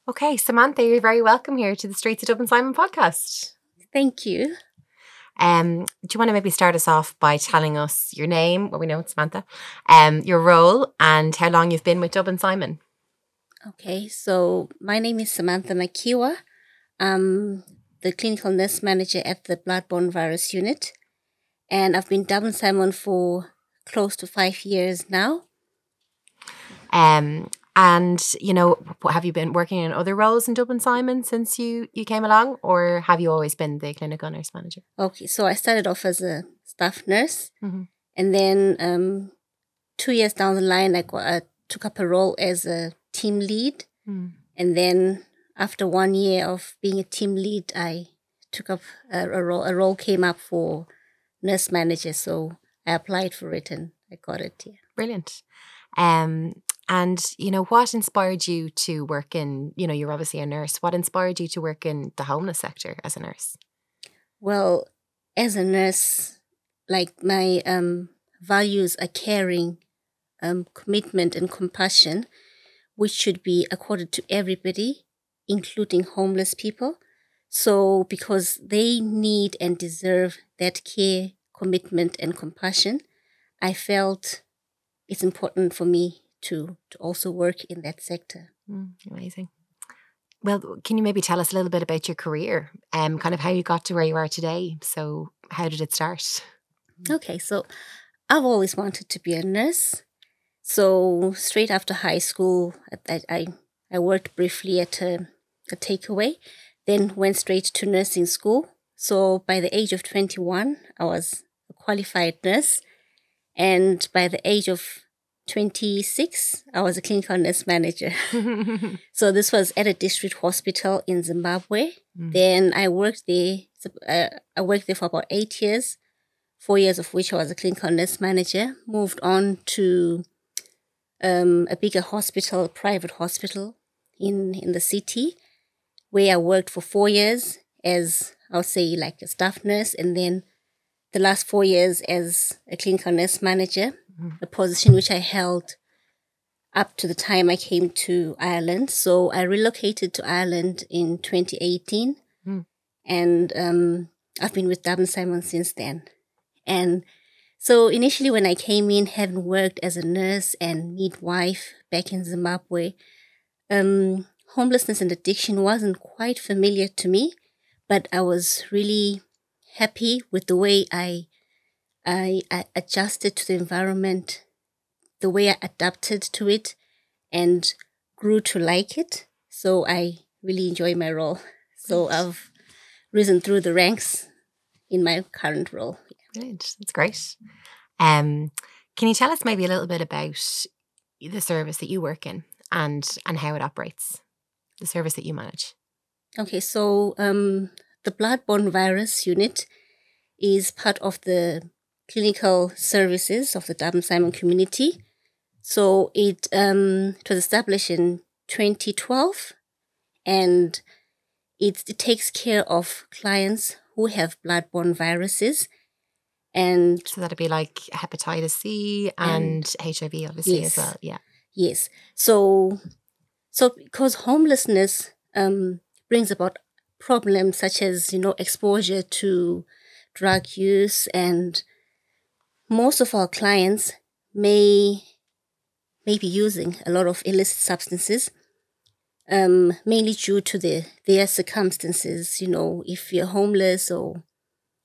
Okay, Samantha, you're very welcome here to the Streets of Dublin Simon podcast. Thank you. Do you want to maybe start us off by telling us your name? Well, we know it's Samantha. Your role and how long you've been with Dublin Simon. Okay, so my name is Samantha Makiwa. I'm the clinical nurse manager at the blood-borne virus unit, and I've been Dublin Simon for close to 5 years now. And, have you been working in other roles in Dublin Simon since you came along, or have you always been the clinical nurse manager? Okay, so I started off as a staff nurse, Mm-hmm. and then 2 years down the line, I took up a role as a team lead. And then after 1 year of being a team lead, I took up a role. A role came up for nurse manager, so I applied for it and I got it. Yeah. Brilliant. And, what inspired you to work in, you're obviously a nurse. What inspired you to work in the homeless sector as a nurse? Well, as a nurse, like my values are caring, commitment and compassion, which should be accorded to everybody, including homeless people. So because they need and deserve that care, commitment and compassion, I felt it's important for me to also work in that sector. Amazing. Well, can you maybe tell us a little bit about your career, kind of how you got to where you are today? So how did it start? Okay, so I've always wanted to be a nurse. So straight after high school, I worked briefly at a takeaway, then went straight to nursing school. So by the age of 21, I was a qualified nurse. And by the age of 26, I was a clinical nurse manager. So this was at a district hospital in Zimbabwe. Then I worked there. I worked there for about 8 years, 4 years of which I was a clinical nurse manager. Moved on to a bigger hospital, a private hospital in the city, where I worked for 4 years as, I'll say, like a staff nurse, and then the last 4 years as a clinical nurse manager, a position which I held up to the time I came to Ireland. So I relocated to Ireland in 2018, and I've been with Dublin Simon since then. And so initially when I came in, having worked as a nurse and midwife back in Zimbabwe, homelessness and addiction wasn't quite familiar to me, but I was really happy with the way I adjusted to the environment, the way I adapted to it, and grew to like it. So I really enjoy my role. So I've risen through the ranks in my current role. Brilliant. That's great. Can you tell us maybe a little bit about the service that you work in and how it operates, the service that you manage? Okay, so the blood-borne virus unit is part of the clinical services of the Dublin Simon Community. So it was established in 2012, and it takes care of clients who have blood-borne viruses. And so that'd be like hepatitis C and HIV, obviously, yes, as well. Yeah. Yes. So because homelessness brings about problems such as, exposure to drug use, and most of our clients may be using a lot of illicit substances, mainly due to their circumstances. If you're homeless or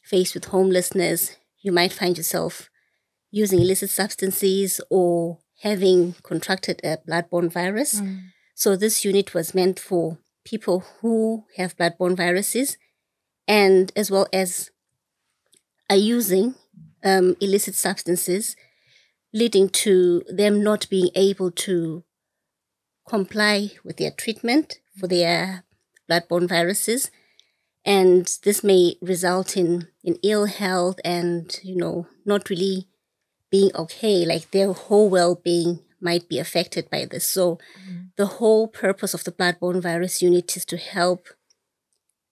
faced with homelessness, you might find yourself using illicit substances or having contracted a blood-borne virus. So this unit was meant for people who have blood-borne viruses and as well as are using illicit substances, leading to them not being able to comply with their treatment for their blood-borne viruses. And this may result in ill health and, not really being okay, like their whole well-being might be affected by this. So the whole purpose of the blood-borne virus unit is to help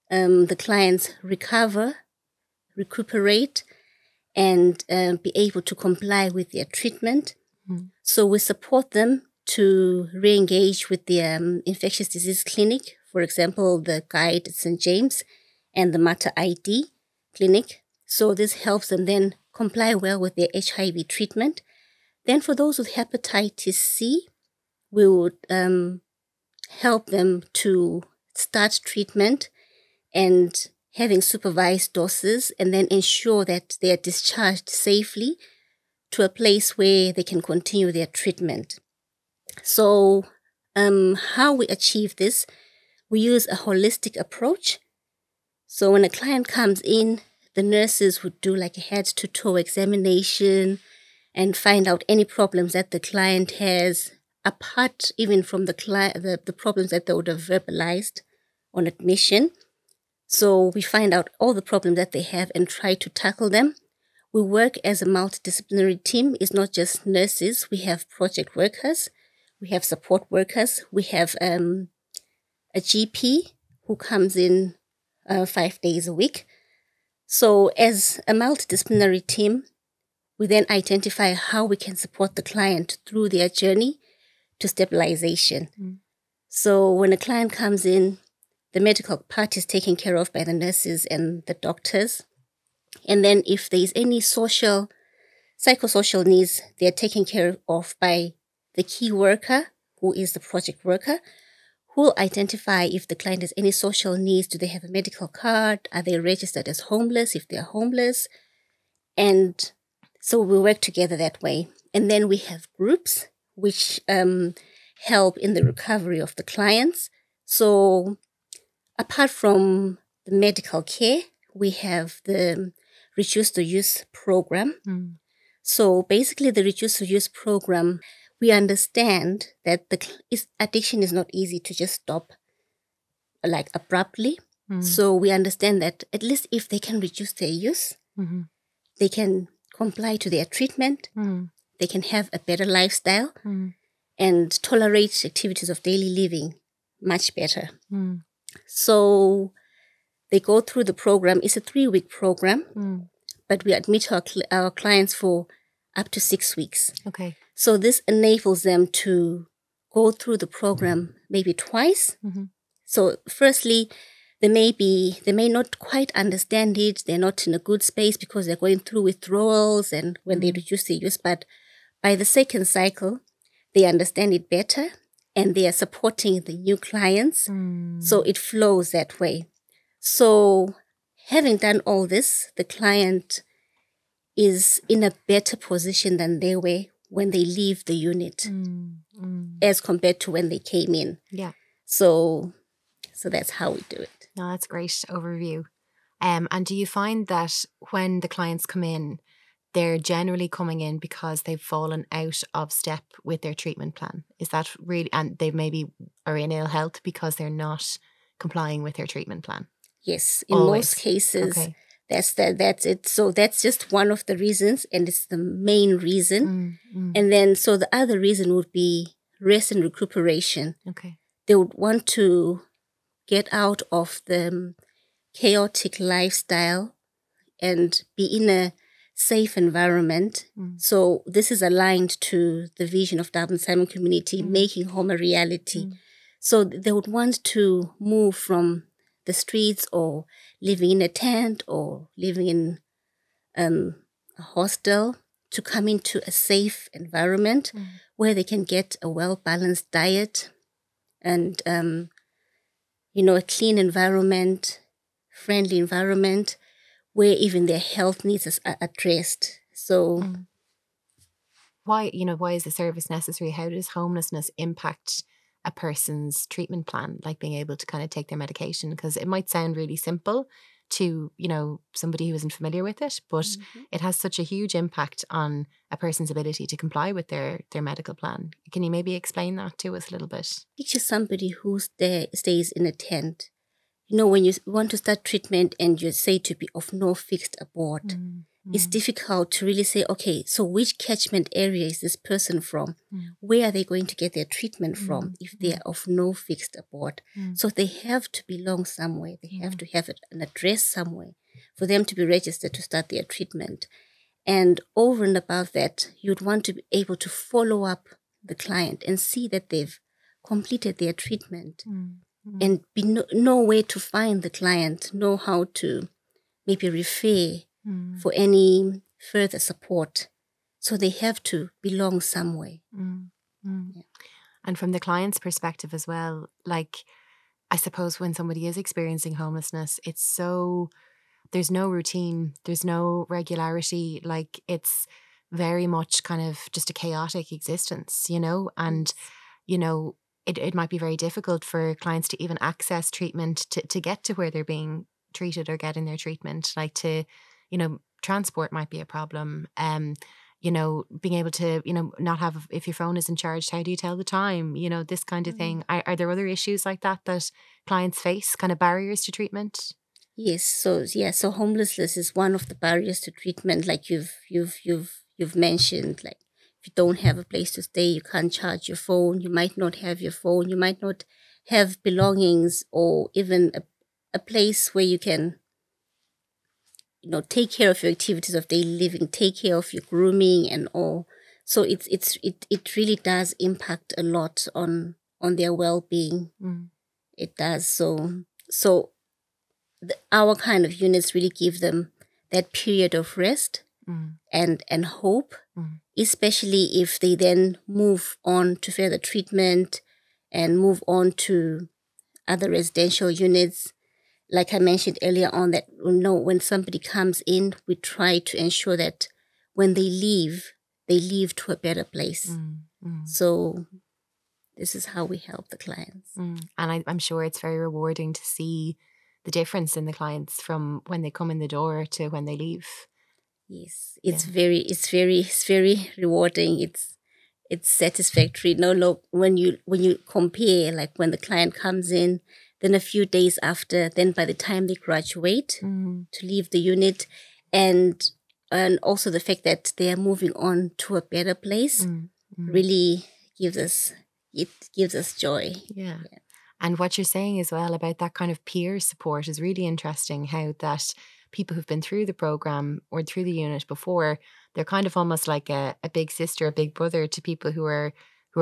the clients recover, recuperate, and be able to comply with their treatment. So we support them to re-engage with the infectious disease clinic, for example, the Guide at St. James and the Mater ID clinic. So this helps them then comply well with their HIV treatment. Then for those with hepatitis C, we would help them to start treatment and having supervised doses, and then ensure that they are discharged safely to a place where they can continue their treatment. So how we achieve this, we use a holistic approach. So when a client comes in, the nurses would do like a head-to-toe examination and find out any problems that the client has, apart even from the problems that they would have verbalized on admission. So we find out all the problems that they have and try to tackle them. We work as a multidisciplinary team. It's not just nurses. We have project workers. We have support workers. We have a GP who comes in 5 days a week. So as a multidisciplinary team, we then identify how we can support the client through their journey to stabilization. So when a client comes in, the medical part is taken care of by the nurses and the doctors. And then if there is any psychosocial needs, they are taken care of by the key worker, who is the project worker, who will identify if the client has any social needs. Do they have a medical card? Are they registered as homeless if they are homeless? And so we work together that way. And then we have groups which help in the recovery of the clients. So apart from the medical care, we have the Reduce the Use program. So basically the Reduce the Use program, we understand that addiction is not easy to just stop like abruptly. So we understand that at least if they can reduce their use, they can comply to their treatment, they can have a better lifestyle and tolerate activities of daily living much better. So they go through the program. It's a 3-week program, but we admit our clients for up to 6 weeks. Okay. So this enables them to go through the program maybe twice. So firstly, they may not quite understand it. They're not in a good space because they're going through withdrawals and when they reduce their use. But by the second cycle, they understand it better and they are supporting the new clients. So it flows that way. So having done all this, the client is in a better position than they were when they leave the unit as compared to when they came in. Yeah. So that's how we do it. No, that's a great overview. And do you find that when the clients come in, they're generally coming in because they've fallen out of step with their treatment plan? Is that really, and they maybe are in ill health because they're not complying with their treatment plan? Yes, in Always. most cases. Okay. That's it. So that's just one of the reasons, and it's the main reason. And then so the other reason would be rest and recuperation. Okay. They would want to get out of the chaotic lifestyle and be in a safe environment. So this is aligned to the vision of Dublin Simon Community, making home a reality. So they would want to move from the streets or living in a tent or living in a hostel to come into a safe environment where they can get a well-balanced diet and, a clean environment, friendly environment where even their health needs are addressed. So why is the service necessary? How does homelessness impact a person's treatment plan, like being able to kind of take their medication? Because it might sound really simple to, somebody who isn't familiar with it, but it has such a huge impact on a person's ability to comply with their medical plan. Can you maybe explain that to us a little bit? Picture somebody who stays in a tent. When you want to start treatment and you say to be of no fixed abode, it's difficult to really say, okay, so which catchment area is this person from? Where are they going to get their treatment from if they are of no fixed abode? So they have to belong somewhere. They have to have an address somewhere for them to be registered to start their treatment. And over and above that, you'd want to be able to follow up the client and see that they've completed their treatment and know where to find the client, know how to maybe refer for any further support. So they have to belong somewhere. Yeah. And from the client's perspective as well, like, I suppose when somebody is experiencing homelessness, there's no routine, there's no regularity, like it's very much kind of just a chaotic existence, and, it might be very difficult for clients to even access treatment to get to where they're being treated or getting their treatment, like transport might be a problem. Being able to, not have, if your phone isn't charged, how do you tell the time? This kind of thing. Are there other issues like that clients face, kind of barriers to treatment? Yes. So homelessness is one of the barriers to treatment, like you've mentioned. Like, if you don't have a place to stay, you can't charge your phone. You might not have your phone. You might not have belongings, or even a place where you can, take care of your activities of daily living, take care of your grooming and all. So it really does impact a lot on their well-being. It does. So our kind of units really give them that period of rest and hope, especially if they then move on to further treatment and move on to other residential units. Like I mentioned earlier on, that when somebody comes in, we try to ensure that when they leave to a better place. So this is how we help the clients. And I'm sure it's very rewarding to see the difference in the clients from when they come in the door to when they leave. Yes, it's very rewarding. It's satisfactory. No, when you compare, like when the client comes in, then a few days after, then by the time they graduate to leave the unit, and also the fact that they are moving on to a better place really gives us joy. Yeah. And what you're saying as well about that kind of peer support is really interesting, how that people who've been through the program or through the unit before, they're kind of almost like a big sister, a big brother to people who are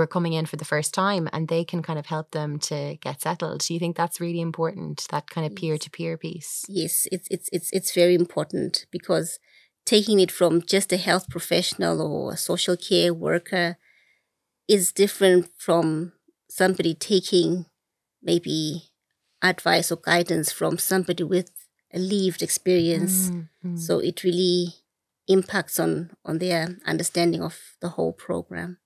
coming in for the first time, and they can kind of help them to get settled. Do you think that's really important, that kind of peer-to-peer piece? Yes, it's very important, because taking it from just a health professional or a social care worker is different from somebody taking maybe advice or guidance from somebody with a lived experience. So it really impacts on their understanding of the whole program.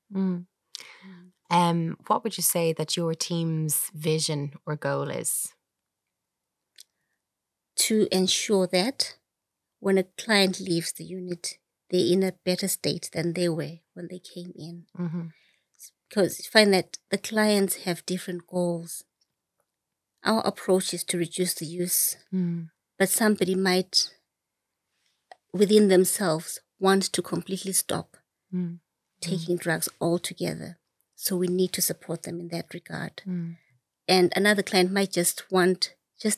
What would you say that your team's vision or goal is? To ensure that when a client leaves the unit, they're in a better state than they were when they came in. Because you find that the clients have different goals. Our approach is to reduce the use, but somebody might, within themselves, want to completely stop taking drugs altogether. So we need to support them in that regard. And another client might just want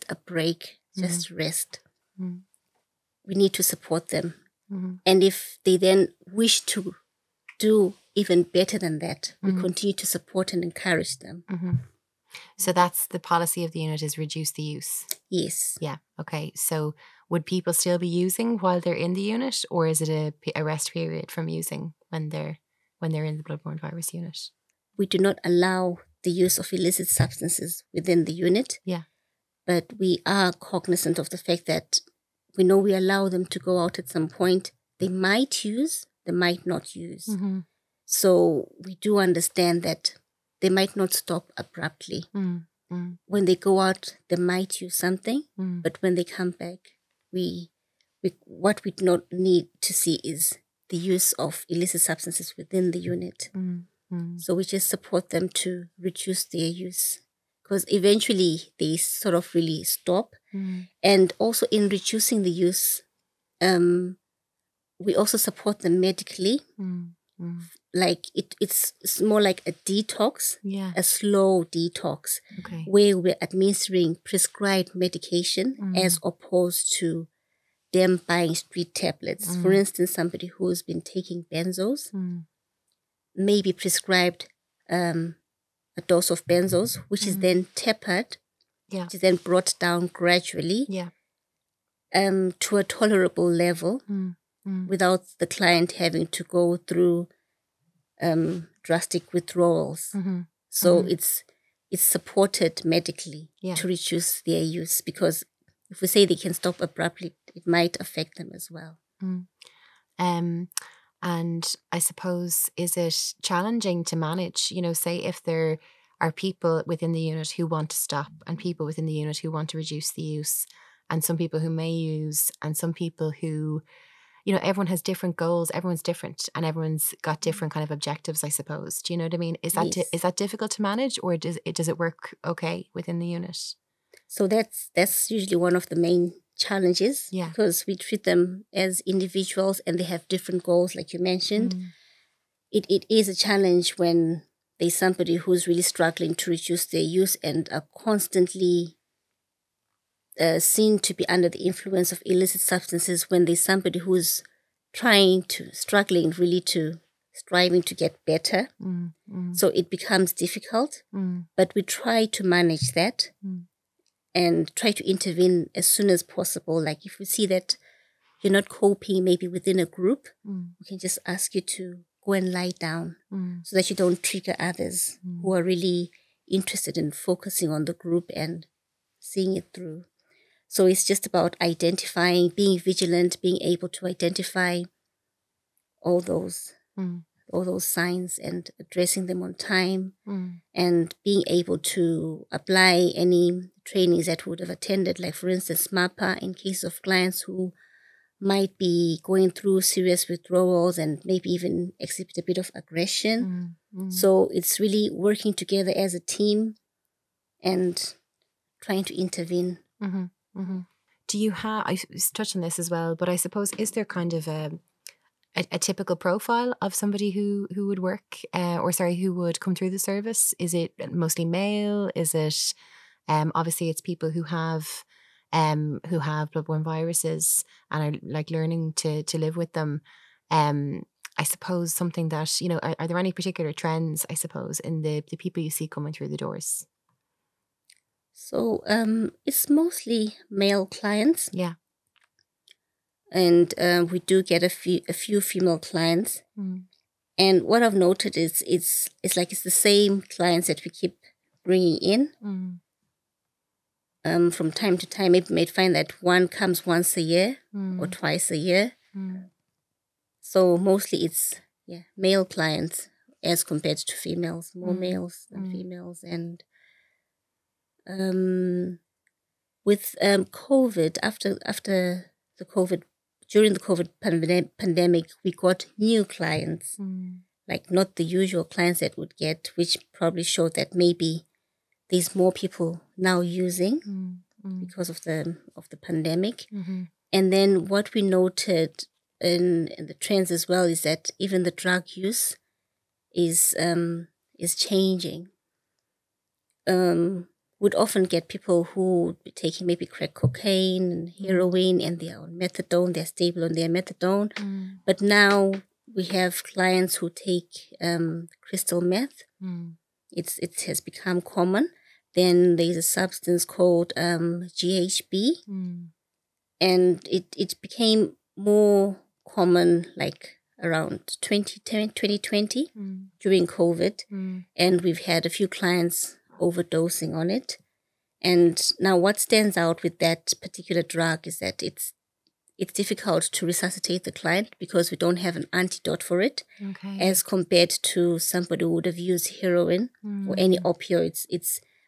a break, just rest. We need to support them. And if they then wish to do even better than that, we continue to support and encourage them. So that's the policy of the unit, is reduce the use? Yes. Yeah. Okay. So would people still be using while they're in the unit, or is it a rest period from using when they're in the bloodborne virus unit? We do not allow the use of illicit substances within the unit. Yeah. But we are cognizant of the fact that we know we allow them to go out at some point. They might use, they might not use. So we do understand that they might not stop abruptly. When they go out, they might use something, but when they come back, what we do not need to see is the use of illicit substances within the unit. So we just support them to reduce their use, because eventually they sort of really stop. And also in reducing the use, we also support them medically. Like it's more like a detox, a slow detox, where we're administering prescribed medication as opposed to them buying street tablets. For instance, somebody who's been taking benzos, may be prescribed a dose of benzos, which is then tapered, which is then brought down gradually to a tolerable level without the client having to go through drastic withdrawals. So it's supported medically to reduce their use, because if we say they can stop abruptly, it might affect them as well. And I suppose, is it challenging to manage, say if there are people within the unit who want to stop and people within the unit who want to reduce the use, and some people who may use, and some people who, everyone has different goals, everyone's different, and everyone's got different kind of objectives, I suppose. Do you know what I mean? Is that is that difficult to manage, or does it work okay within the unit? So that's usually one of the main challenges, because we treat them as individuals and they have different goals, like you mentioned. It is a challenge when there's somebody who's really struggling to reduce their use and are constantly seen to be under the influence of illicit substances, when there's somebody who's striving to get better. So it becomes difficult, but we try to manage that and try to intervene as soon as possible. Like if we see that you're not coping maybe within a group, we can just ask you to go and lie down so that you don't trigger others who are really interested in focusing on the group and seeing it through. So it's just about identifying, being vigilant, being able to identify all those signs and addressing them on time, and being able to apply any trainings that would have attended, like for instance MAPA, in case of clients who might be going through serious withdrawals and maybe even exhibit a bit of aggression. So it's really working together as a team and trying to intervene. Do you have, I touched on this as well, but I suppose, is there kind of a typical profile of somebody who would work, who would come through the service? Is it mostly male? Is it, obviously it's people who have bloodborne viruses and are like learning to live with them. I suppose something that, are there any particular trends, I suppose, in the people you see coming through the doors? So it's mostly male clients. Yeah. And we do get a few female clients. And what I've noted is it's the same clients that we keep bringing in. From time to time, maybe you might find that one comes once a year or twice a year. So mostly it's male clients as compared to females, more males than females. And with COVID, during the COVID pandemic, we got new clients, like not the usual clients that would get, which probably showed that maybe there's more people now using because of the pandemic. And then what we noted in the trends as well is that even the drug use is changing. Would often get people who would be taking maybe crack cocaine and heroin, and they are on methadone, they're stable on their methadone. But now we have clients who take crystal meth. It has become common. Then there's a substance called GHB, and it became more common like around 2020 during COVID, and we've had a few clients overdosing on it. And now what stands out with that particular drug is that it's difficult to resuscitate the client because we don't have an antidote for it, as compared to somebody who would have used heroin or any opioids.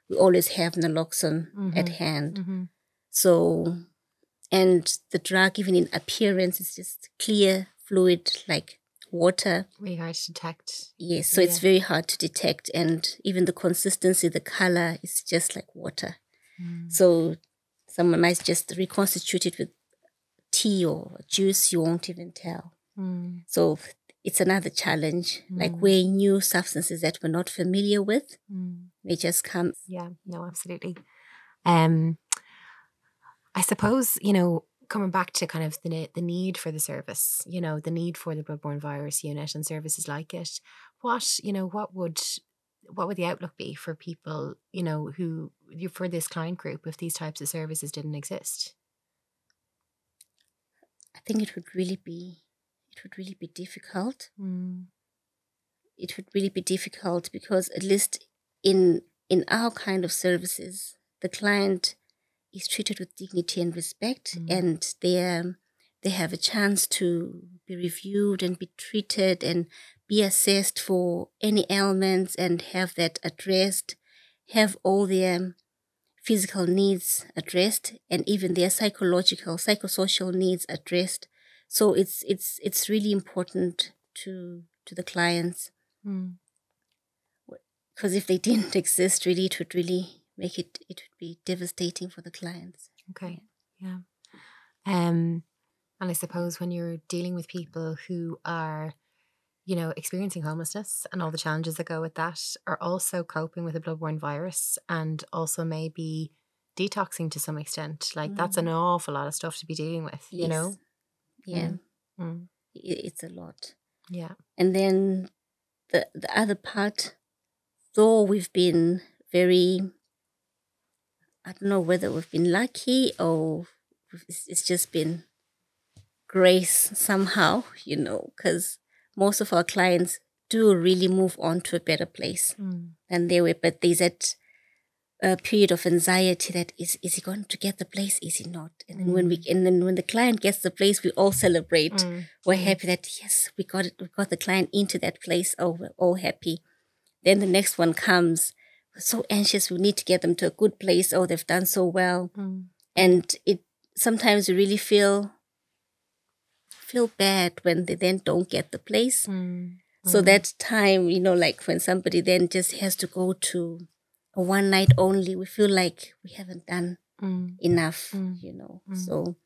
We always have naloxone at hand. So, and the drug, even in appearance, is just clear fluid like water. Very hard to detect. Yes, so it's very hard to detect, and even the consistency, the color is just like water. So someone might just reconstitute it with tea or juice, you won't even tell. So it's another challenge, like where new substances that we're not familiar with may just come. Yeah, no, absolutely. I suppose, coming back to kind of the need for the service, you know, the need for the bloodborne virus unit and services like it, what would the outlook be for people, you know, for this client group if these types of services didn't exist? I think it would really be difficult. It would really be difficult because at least in our kind of services, the client is treated with dignity and respect, and they have a chance to be reviewed and be treated and be assessed for any ailments and have that addressed, have all their physical needs addressed, and even their psychosocial needs addressed. So it's really important to the clients, because if they didn't exist, really, it would really make it would be devastating for the clients. Okay, yeah. And I suppose when you're dealing with people who are, you know, experiencing homelessness and all the challenges that go with that, are also coping with a bloodborne virus and also maybe detoxing to some extent, like that's an awful lot of stuff to be dealing with, you know? Yeah. It's a lot. Yeah. And then the other part, though we've been very, I don't know whether we've been lucky or it's just been grace somehow, you know, because most of our clients do really move on to a better place than they were, but there's that period of anxiety that is he going to get the place, is he not? And then when the client gets the place, we all celebrate. We're happy that yes, we got the client into that place. Oh, we're all happy. Then the next one comes, we're so anxious, we need to get them to a good place. Oh, they've done so well. And it sometimes you really feel bad when they then don't get the place. So that time, you know, like when somebody then just has to go to a one night only, we feel like we haven't done enough, you know. So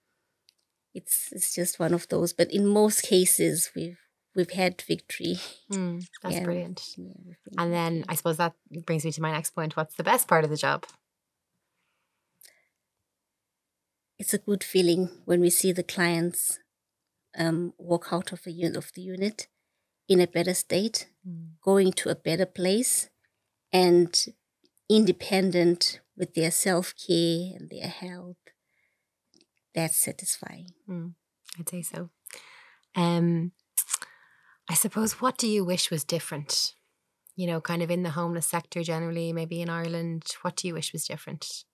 it's just one of those. But in most cases, we've had victory. That's brilliant. And then I suppose that brings me to my next point. What's the best part of the job? It's a good feeling when we see the clients walk out of the unit in a better state, going to a better place, and independent with their self-care and their health. That's satisfying. I'd say so. I suppose, what do you wish was different? You know, kind of in the homeless sector generally, maybe in Ireland, what do you wish was different?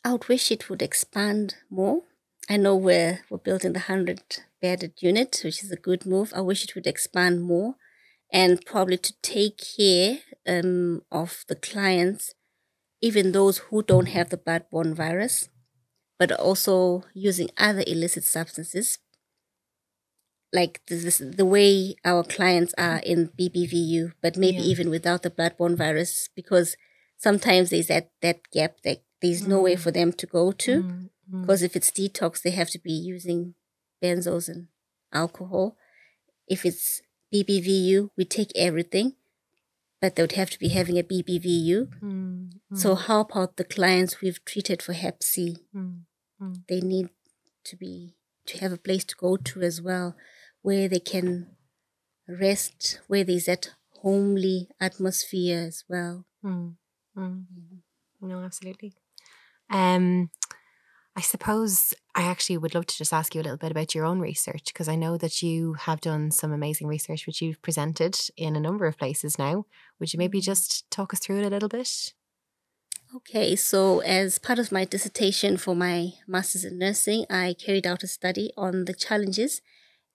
I would wish it would expand more. I know we're building the 100-bedded unit, which is a good move. I wish it would expand more and probably to take care of the clients, even those who don't have the bloodborne virus, but also using other illicit substances, like the way our clients are in BBVU, but maybe even without the bloodborne virus, because sometimes there's that gap that there's nowhere for them to go to, because if it's detox, they have to be using benzos and alcohol. If it's BBVU, we take everything, but they would have to be having a BBVU. So how about the clients we've treated for Hep C? They need to have a place to go to as well, where they can rest, where there's that homely atmosphere as well. No, absolutely. I suppose I actually would love to just ask you a little bit about your own research, because I know that you have done some amazing research which you've presented in a number of places now. Would you maybe just talk us through it a little bit? Okay, so as part of my dissertation for my master's in nursing, I carried out a study on the challenges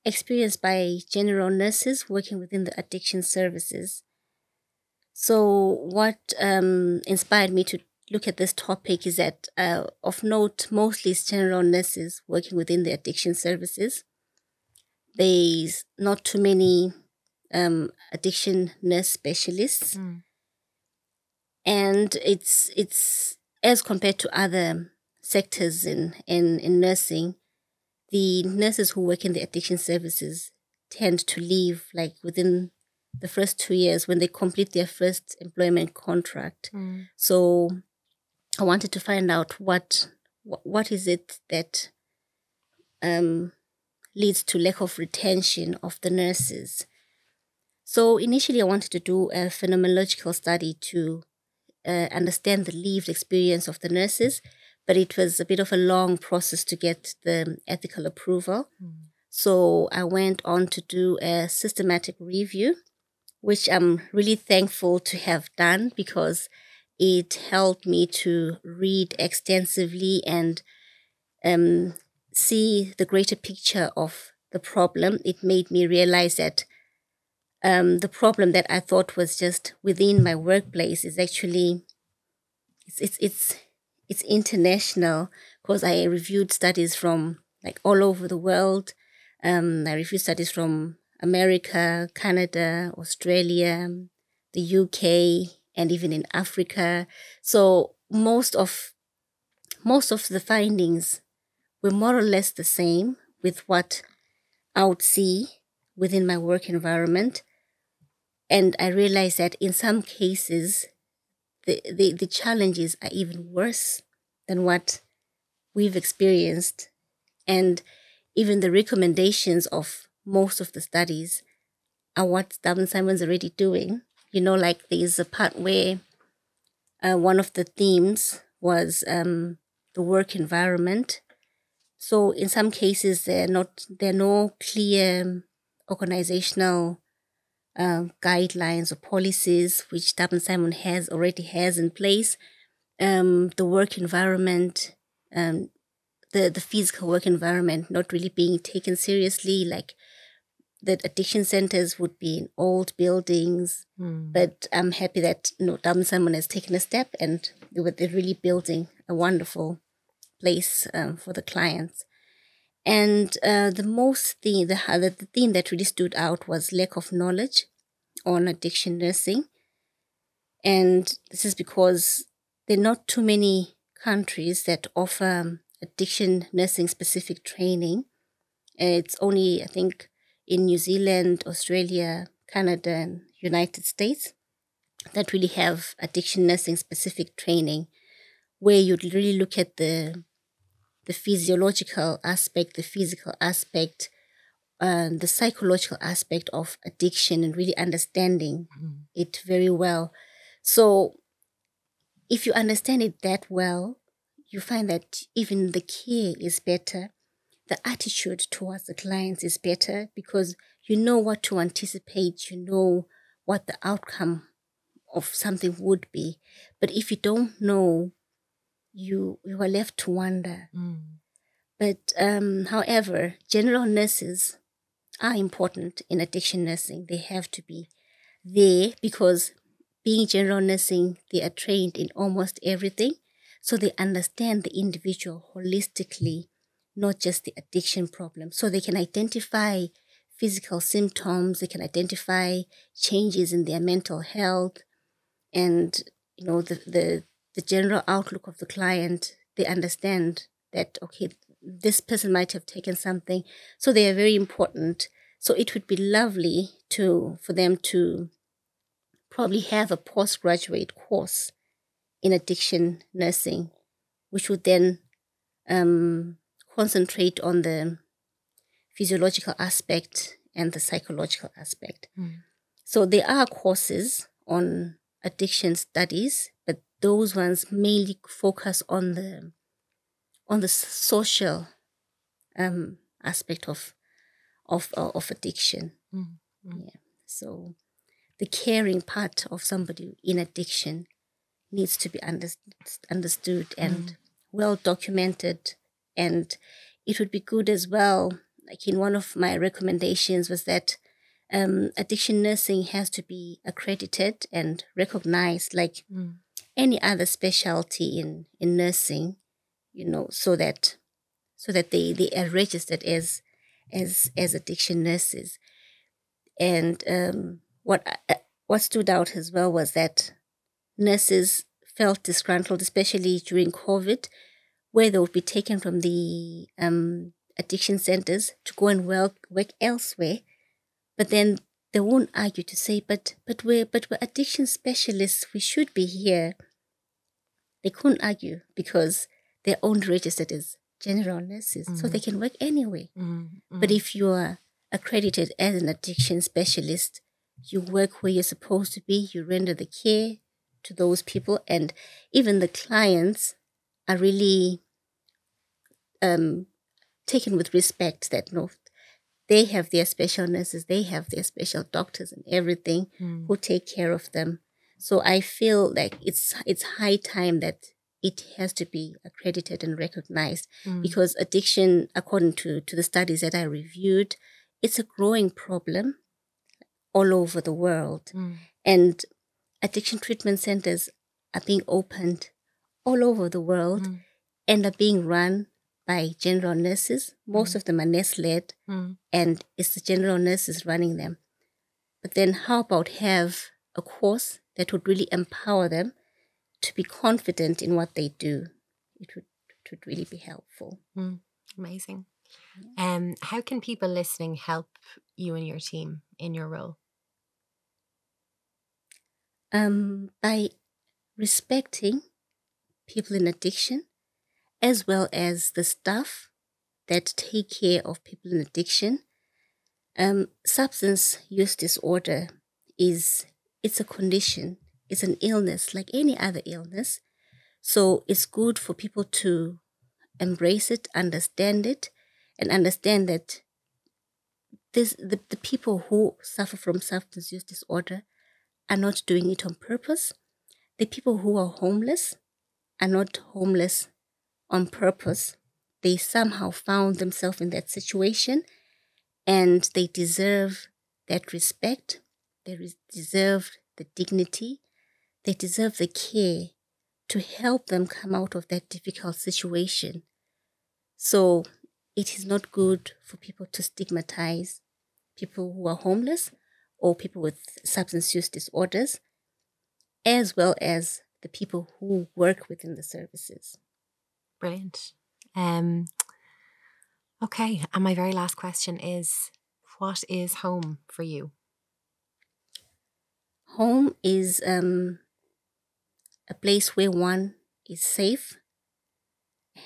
experienced by general nurses working within the addiction services. So what inspired me to look at this topic is that, of note, mostly it's general nurses working within the addiction services. There's not too many addiction nurse specialists. And it's as compared to other sectors in nursing, the nurses who work in the addiction services tend to leave like within the first 2 years when they complete their first employment contract. So I wanted to find out what is it that leads to lack of retention of the nurses. So initially I wanted to do a phenomenological study to understand the lived experience of the nurses, but it was a bit of a long process to get the ethical approval. So I went on to do a systematic review, which I'm really thankful to have done because it helped me to read extensively and see the greater picture of the problem. It made me realize that the problem that I thought was just within my workplace is actually it's international, because I reviewed studies from like all over the world. I reviewed studies from America, Canada, Australia, the UK, and even in Africa. So most of the findings were more or less the same with what I would see within my work environment. And I realized that in some cases, the challenges are even worse than what we've experienced. And even the recommendations of most of the studies are what Dublin Simon's already doing. You know, like there's a part where one of the themes was the work environment. So in some cases, there are no clear organizational guidelines or policies which Dublin Simon already has in place. The work environment, the physical work environment not really being taken seriously, like the addiction centers would be in old buildings. But I'm happy that Dublin Simon has taken a step and they're really building a wonderful place for the clients. And the theme that really stood out was lack of knowledge on addiction nursing. And this is because there are not too many countries that offer addiction nursing specific training. It's only, I think, in New Zealand, Australia, Canada, and United States that really have addiction nursing specific training, where you'd really look at the physiological aspect, the physical aspect, the psychological aspect of addiction, and really understanding it very well. So if you understand it that well, you find that even the care is better. The attitude towards the clients is better because you know what to anticipate, you know what the outcome of something would be. But if you don't know, you are left to wonder. But however, general nurses are important in addiction nursing. They have to be there because being general nursing, they are trained in almost everything. So they understand the individual holistically, not just the addiction problem. So they can identify physical symptoms, they can identify changes in their mental health, and the general outlook of the client. They understand that, okay, this person might have taken something. So they are very important. So it would be lovely for them to probably have a postgraduate course in addiction nursing, which would then concentrate on the physiological aspect and the psychological aspect. So there are courses on addiction studies, but those ones mainly focus on the social aspect of addiction. Yeah. So the caring part of somebody in addiction needs to be understood and well documented. And it would be good as well, like in one of my recommendations was that addiction nursing has to be accredited and recognized like any other specialty in nursing, so that they are registered as addiction nurses. And what stood out as well was that nurses felt disgruntled, especially during COVID, where they would be taken from the addiction centers to go and work elsewhere. But then they won't argue to say, but we're addiction specialists. We should be here. they couldn't argue because they're only registered as general nurses, so they can work anyway. But if you are accredited as an addiction specialist, you work where you're supposed to be, you render the care to those people, and even the clients are really taken with respect that no, they have their special nurses, they have their special doctors and everything who take care of them. So I feel like it's high time that it has to be accredited and recognized, because addiction, according to the studies that I reviewed, it's a growing problem all over the world. And addiction treatment centers are being opened all over the world and are being run by general nurses. Most of them are nurse-led, and it's the general nurses running them. But then how about have a course that would really empower them to be confident in what they do? It would really be helpful. Amazing. How can people listening help you and your team in your role? By respecting people in addiction, as well as the staff that take care of people in addiction. Substance use disorder it's a condition, it's an illness like any other illness. So it's good for people to embrace it, understand it, and understand that the people who suffer from substance use disorder are not doing it on purpose. The people who are homeless are not homeless on purpose. They somehow found themselves in that situation, and they deserve that respect. They deserve the dignity. They deserve the care to help them come out of that difficult situation. So it is not good for people to stigmatize people who are homeless or people with substance use disorders, as well as the people who work within the services. Brilliant. Okay, and my very last question is, what is home for you? Home is a place where one is safe,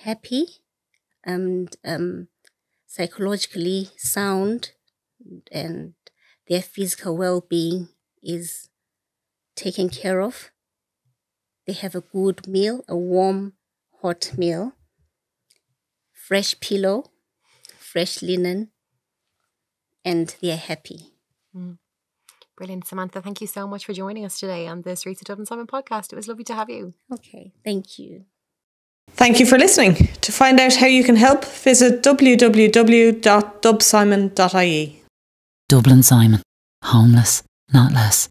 happy, and psychologically sound, and their physical well-being is taken care of. They have a good meal, a warm, hot meal, fresh pillow, fresh linen, and they are happy. Brilliant. Samantha, thank you so much for joining us today on the Streets of Dublin Simon podcast. It was lovely to have you. Okay, thank you. Thank you for listening. To find out how you can help, visit www.dubsimon.ie. Dublin Simon. Homeless, not less.